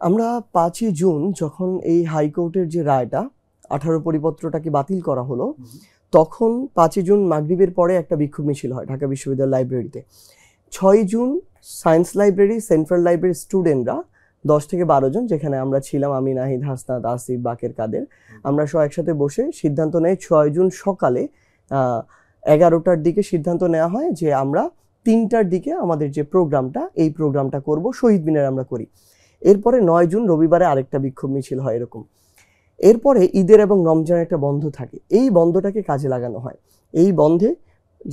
আমরা 5ই জুন যখন এই হাইকোর্টের যে রায়টা 18 পরিপত্রটাকে বাতিল করা হলো, তখন 5ই জুন মাগরিবের পরে একটা বিক্ষোভ মিছিল হয় ঢাকা বিশ্ববিদ্যালয় লাইব্রেরিতে। 6ই জুন সায়েন্স লাইব্রেরি, সেন্ট্রাল লাইব্রেরির স্টুডেন্টরা 10 থেকে 12 জন, যেখানে আমরা ছিলাম, আমি, নাহিদ, হাসনাত, আসিফ, বাকের, কাদের, আমরা সব একসাথে বসে সিদ্ধান্ত নেই 6 জুন সকালে 11টার দিকে সিদ্ধান্ত নেওয়া হয় যে আমরা 3টার দিকে আমাদের যে প্রোগ্রামটা, এই প্রোগ্রামটা করব, শহীদ মিনারে আমরা করি। এরপরে 9 জুন রবিবারে আরেকটা বিক্ষোভ মিছিল হয় এরকম। এরপরে ঈদের এবং রমজানের একটা বন্ধ থাকে, এই বন্ধটাকে কাজে লাগানো হয়। এই বন্ধে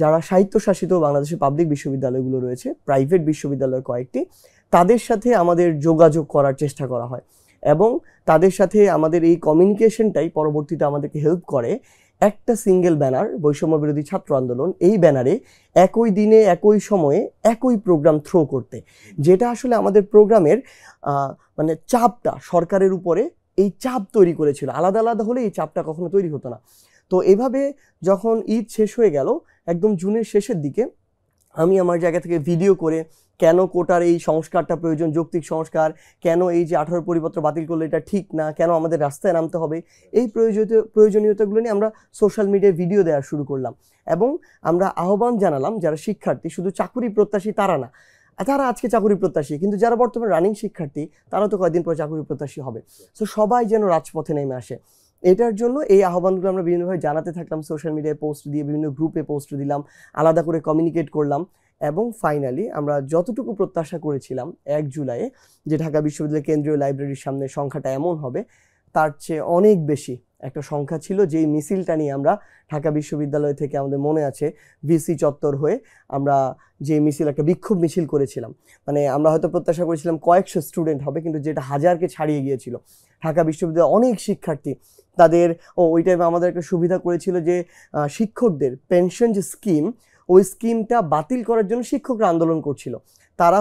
যারা স্বায়ত্তশাসিত বাংলাদেশের পাবলিক বিশ্ববিদ্যালয়গুলো রয়েছে, প্রাইভেট বিশ্ববিদ্যালয় কয়েকটি, তাদের সাথে আমাদের যোগাযোগ করার চেষ্টা করা হয় এবং তাদের সাথে আমাদের এই কমিউনিকেশনটাই পরবর্তীতে আমাদেরকে হেল্প করে একটা সিঙ্গেল ব্যানার, বৈষম্য বিরোধী ছাত্র আন্দোলন, এই ব্যানারে একই দিনে একই সময়ে একই প্রোগ্রাম থ্রো করতে, যেটা আসলে আমাদের প্রোগ্রামের মানে চাপটা সরকারের উপরে, এই চাপ তৈরি করেছিল। আলাদা আলাদা হলে এই চাপটা কখনো তৈরি হতো না। তো এভাবে যখন ঈদ শেষ হয়ে গেল একদম জুনের শেষের দিকে, আমি আমার জায়গা থেকে ভিডিও করে কেন কোটার এই সংস্কারটা প্রয়োজন, যৌক্তিক সংস্কার, কেন এই যে 18 পরিপত্র বাতিল করলে এটা ঠিক না, কেন আমাদের রাস্তায় নামতে হবে, এই প্রয়োজনীয়তাগুলো নিয়ে আমরা সোশ্যাল মিডিয়ায় ভিডিও দেওয়া শুরু করলাম এবং আমরা আহ্বান জানালাম যারা শিক্ষার্থী, শুধু চাকুরি প্রত্যাশী তারা না, তারা আজকে চাকুরি প্রত্যাশী, কিন্তু যারা বর্তমানে রানিং শিক্ষার্থী তারা তো কয়েকদিন পরে চাকুরি প্রত্যাশী হবে। তো সবাই যেন রাজপথে নেমে আসে, এটার জন্য এই আহ্বানগুলো আমরা বিভিন্নভাবে জানাতে থাকলাম, সোশ্যাল মিডিয়ায় পোস্ট দিয়ে, বিভিন্ন গ্রুপে পোস্ট দিলাম, আলাদা করে কমিউনিকেট করলাম এবং ফাইনালি আমরা যতটুকু প্রত্যাশা করেছিলাম 1 জুলাইয়ে যে ঢাকা বিশ্ববিদ্যালয় কেন্দ্রীয় লাইব্রেরির সামনে সংখ্যাটা এমন হবে, তার চেয়ে অনেক বেশি একটা সংখ্যা ছিল। যেই মিছিলটা নিয়ে আমরা ঢাকা বিশ্ববিদ্যালয় থেকে, আমাদের মনে আছে, ভিসি চত্বর হয়ে আমরা যে মিছিল, একটা বিক্ষোভ মিছিল করেছিলাম, মানে আমরা হয়তো প্রত্যাশা করেছিলাম কয়েকশো স্টুডেন্ট হবে, কিন্তু যেটা হাজারকে ছাড়িয়ে গিয়েছিল। ঢাকা বিশ্ববিদ্যালয়ের অনেক শিক্ষার্থী তাদের ওই টাইমে আমাদের একটা সুবিধা করেছিল যে শিক্ষকদের পেনশন যে স্কিম, ওই স্কিমটা বাতিল করার জন্য শিক্ষকরা আন্দোলন করছিল। তারা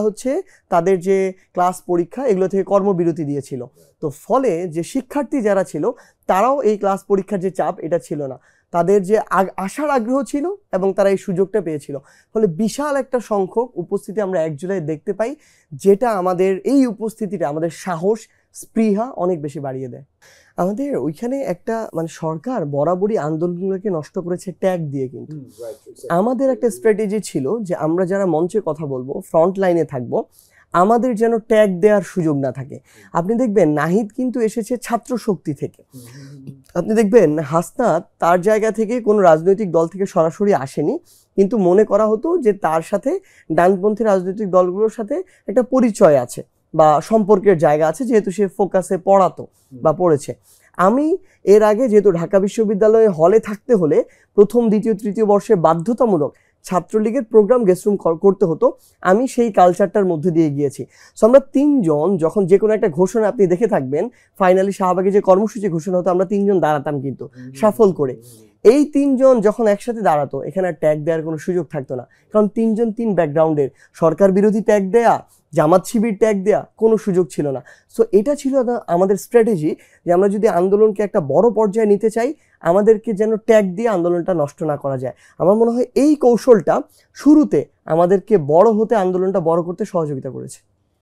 তাদের যে ক্লাস পরীক্ষা এগুলো থেকে কর্মবিরতি দিয়েছিল। তো ফলে যে শিক্ষার্থী যারা ছিল তারাও এই ক্লাস পরীক্ষার যে চাপ, এটা ছিল না, তাদের যে আসার আগ্রহ ছিল এবং তারা এই সুযোগটা পেয়েছিল। ফলে বিশাল একটা সংখ্যক উপস্থিতি আমরা 1 জুলাই দেখতে পাই, যেটা আমাদের এই উপস্থিতিটা আমাদের সাহস, স্পৃহা অনেক বেশি বাড়িয়ে দেয়। আমাদের ওইখানে একটা মানে সরকার বরাবরই আন্দোলনগুলোকে নষ্ট করেছে ট্যাগ দিয়ে, কিন্তু আমাদের একটা স্ট্র্যাটেজি ছিল যে আমরা যারা মঞ্চে কথা বলবো, ফ্রন্ট লাইনে থাকবো, আমাদের যেন ট্যাগ দেওয়ার সুযোগ না থাকে। আপনি দেখবেন নাহিদ কিন্তু এসেছে ছাত্র শক্তি থেকে, আপনি দেখবেন হাসনাত তার জায়গা থেকে কোনো রাজনৈতিক দল থেকে সরাসরি আসেনি, কিন্তু মনে করা হতো যে তার সাথে ডানপন্থী রাজনৈতিক দলগুলোর সাথে একটা পরিচয় আছে বা সম্পর্কের জায়গা আছে, যেহেতু সে ফোকাসে পড়াতো বা পড়েছে। আমি এর আগে যেহেতু ঢাকা বিশ্ববিদ্যালয়ে হলে থাকতে হলে প্রথম, দ্বিতীয়, তৃতীয় বর্ষে বাধ্যতামূলক ছাত্রলীগের প্রোগ্রাম গেস্টরুম করতে হতো, আমি সেই কালচারটার মধ্যে দিয়ে গিয়েছি। সো আমরা 3 জন যখন যে কোনো একটা ঘোষণা আপনি দেখে থাকবেন, ফাইনালি শাহবাগে যে কর্মসূচি ঘোষণা হতো, আমরা 3 জন দাঁড়াতাম কিন্তু সাফল করে। এই 3 জন যখন একসাথে দাঁড়াতো, এখানে ট্যাগ দেওয়ার কোনো সুযোগ থাকতো না, কারণ 3 জন 3 ব্যাকগ্রাউন্ডের, সরকার বিরোধী ট্যাগ দেয়া, জামাত শিবির ট্যাগ দেয়া কোনো সুযোগ ছিল না। সো এটা ছিল আমাদের স্ট্র্যাটেজি, যে আমরা যদি আন্দোলনকে একটা বড় পর্যায়ে নিতে চাই, আমাদেরকে যেন ট্যাগ দিয়ে আন্দোলনটা নষ্ট না করা যায়। আমার মনে হয় এই কৌশলটা শুরুতে আমাদেরকে বড় হতে, আন্দোলনটা বড় করতে সহযোগিতা করেছে।